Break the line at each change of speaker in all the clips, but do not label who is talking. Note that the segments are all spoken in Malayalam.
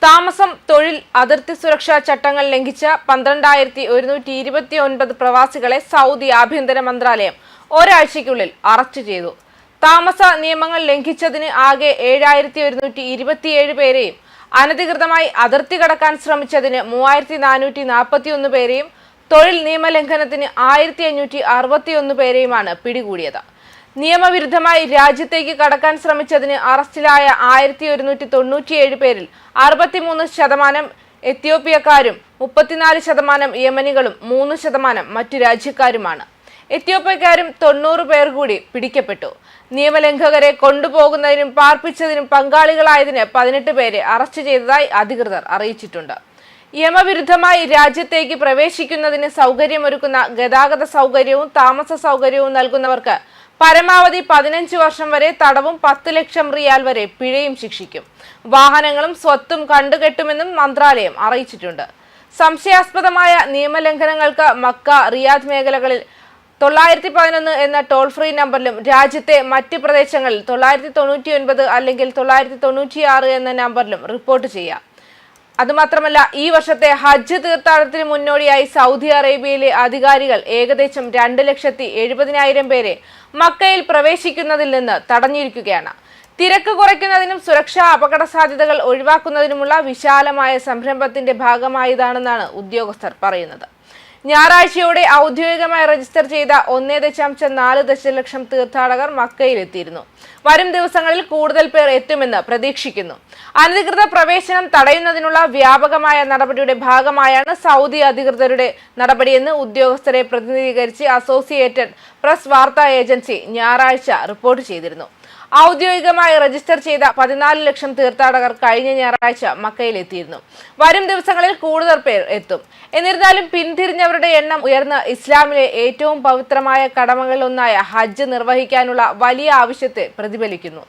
താമസം, തൊഴിൽ, അതിർത്തി സുരക്ഷാ ചട്ടങ്ങൾ ലംഘിച്ച 12,129 പ്രവാസികളെ സൗദി ആഭ്യന്തര മന്ത്രാലയം ഒരാഴ്ചയ്ക്കുള്ളിൽ അറസ്റ്റ് ചെയ്തു. താമസ നിയമങ്ങൾ ലംഘിച്ചതിന് ആകെ 7,127 പേരെയും അനധികൃതമായി അതിർത്തി കടക്കാൻ ശ്രമിച്ചതിന് 3,441 പേരെയും തൊഴിൽ നിയമലംഘനത്തിന് 1,561 പേരെയുമാണ് പിടികൂടിയത്. നിയമവിരുദ്ധമായി രാജ്യത്തേക്ക് കടക്കാൻ ശ്രമിച്ചതിന് അറസ്റ്റിലായ 1,197 പേരിൽ 63% എത്യോപ്യക്കാരും 34% യമനികളും 3% മറ്റു രാജ്യക്കാരുമാണ്. എത്യോപ്യക്കാരും 90 പേർ കൂടി പിടിക്കപ്പെട്ടു. നിയമലംഘകരെ കൊണ്ടുപോകുന്നതിനും പാർപ്പിച്ചതിനും പങ്കാളികളായതിന് 18 പേരെ അറസ്റ്റ് ചെയ്തതായി അധികൃതർ അറിയിച്ചിട്ടുണ്ട്. നിയമവിരുദ്ധമായി രാജ്യത്തേക്ക് പ്രവേശിക്കുന്നതിന് സൗകര്യമൊരുക്കുന്ന ഗതാഗത സൗകര്യവും താമസ സൗകര്യവും നൽകുന്നവർക്ക് പരമാവധി 15 വർഷം വരെ തടവും 10 ലക്ഷം റിയാൽ വരെ പിഴയും ശിക്ഷിക്കും. വാഹനങ്ങളും സ്വത്തും കണ്ടുകെട്ടുമെന്നും മന്ത്രാലയം അറിയിച്ചിട്ടുണ്ട്. സംശയാസ്പദമായ നിയമലംഘനങ്ങൾക്ക് മക്ക, റിയാദ് മേഖലകളിൽ 911 എന്ന ടോൾ ഫ്രീ നമ്പറിലും രാജ്യത്തെ മറ്റ് പ്രദേശങ്ങളിൽ 999 അല്ലെങ്കിൽ 996 എന്ന നമ്പറിലും റിപ്പോർട്ട് ചെയ്യാം. അതുമാത്രമല്ല, ഈ വർഷത്തെ ഹജ്ജ് തീർത്ഥാടനത്തിന് മുന്നോടിയായി സൗദി അറേബ്യയിലെ അധികാരികൾ ഏകദേശം 2,70,000 പേരെ മക്കയിൽ പ്രവേശിക്കുന്നതിൽ നിന്ന് തടഞ്ഞിരിക്കുകയാണ്. തിരക്ക് കുറയ്ക്കുന്നതിനും സുരക്ഷാ അപകട സാധ്യതകൾ ഒഴിവാക്കുന്നതിനുമുള്ള വിശാലമായ സംരംഭത്തിന്റെ ഭാഗമായതാണെന്നാണ് ഉദ്യോഗസ്ഥർ പറയുന്നത്. ഞായറാഴ്ചയോടെ ഔദ്യോഗികമായി രജിസ്റ്റർ ചെയ്ത 1.4 ദശലക്ഷം തീർത്ഥാടകർ മക്കയിലെത്തിയിരുന്നു. വരും ദിവസങ്ങളിൽ കൂടുതൽ പേർ എത്തുമെന്ന് പ്രതീക്ഷിക്കുന്നു. അനധികൃത പ്രവേശനം തടയുന്നതിനുള്ള വ്യാപകമായ നടപടിയുടെ ഭാഗമായാണ് സൗദി അധികൃതരുടെ നടപടിയെന്ന് ഉദ്യോഗസ്ഥരെ പ്രതിനിധീകരിച്ച് അസോസിയേറ്റഡ് പ്രസ് വാർത്താ ഏജൻസി ഞായറാഴ്ച റിപ്പോർട്ട് ചെയ്തിരുന്നു. ഔദ്യോഗികമായി രജിസ്റ്റർ ചെയ്ത 14 ലക്ഷം തീർത്ഥാടകർ കഴിഞ്ഞ ഞായറാഴ്ച മക്കയിലെത്തിയിരുന്നു. വരും ദിവസങ്ങളിൽ കൂടുതൽ പേർ എത്തും. എന്നിരുന്നാലും പിന്തിരിഞ്ഞവരുടെ എണ്ണം ഉയർന്ന് ഇസ്ലാമിലെ ഏറ്റവും പവിത്രമായ കടമകളിലൊന്നായ ഹജ്ജ് നിർവഹിക്കാനുള്ള വലിയ ആവശ്യത്തെ പ്രതിഫലിക്കുന്നു.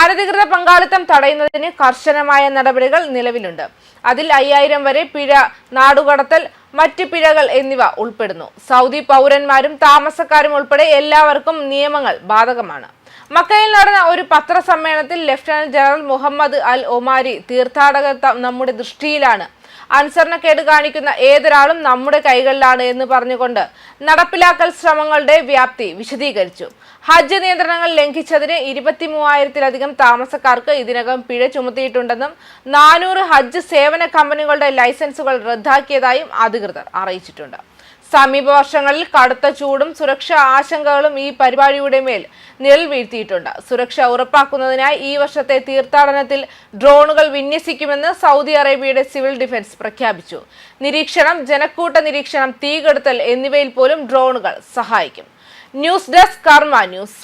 അനധികൃത പങ്കാളിത്തം തടയുന്നതിന് കർശനമായ നടപടികൾ നിലവിലുണ്ട്. അതിൽ 5,000 വരെ പിഴ, നാടുകടത്തൽ, മറ്റ് പിഴകൾ എന്നിവ ഉൾപ്പെടുന്നു. സൗദി പൗരന്മാരും താമസക്കാരും ഉൾപ്പെടെ എല്ലാവർക്കും നിയമങ്ങൾ ബാധകമാണ്. മക്കയിൽ നടന്ന ഒരു പത്രസമ്മേളനത്തിൽ ലഫ്റ്റനന്റ് ജനറൽ മുഹമ്മദ് അൽ ഒമാരി തീർത്ഥാടകർ നമ്മുടെ ദൃഷ്ടിയിലാണ്, അനുസരണക്കേട് കാണിക്കുന്ന ഏതൊരാളും നമ്മുടെ കൈകളിലാണ് എന്ന് പറഞ്ഞുകൊണ്ട് നടപ്പിലാക്കൽ ശ്രമങ്ങളുടെ വ്യാപ്തി വിശദീകരിച്ചു. ഹജ്ജ് നിയന്ത്രണങ്ങൾ ലംഘിച്ചതിന് 23,000-ലധികം താമസക്കാർക്ക് ഇതിനകം പിഴ ചുമത്തിയിട്ടുണ്ടെന്നും 400 ഹജ്ജ് സേവന കമ്പനികളുടെ ലൈസൻസുകൾ റദ്ദാക്കിയതായും അധികൃതർ അറിയിച്ചിട്ടുണ്ട്. സമീപ വർഷങ്ങളിൽ കടുത്ത ചൂടും സുരക്ഷാ ആശങ്കകളും ഈ പരിപാടിയുടെ മേൽ നിഴൽ വീഴ്ത്തിയിട്ടുണ്ട്. സുരക്ഷ ഉറപ്പാക്കുന്നതിനായി ഈ വർഷത്തെ തീർത്ഥാടനത്തിൽ ഡ്രോണുകൾ വിന്യസിക്കുമെന്ന് സൗദി അറേബ്യയുടെ സിവിൽ ഡിഫൻസ് പ്രഖ്യാപിച്ചു. നിരീക്ഷണം, ജനക്കൂട്ട നിരീക്ഷണം, തീകെടുത്തൽ എന്നിവയിൽ പോലും ഡ്രോണുകൾ സഹായിക്കും. ന്യൂസ് ഡെസ്ക് കർമ്മ ന്യൂസ്.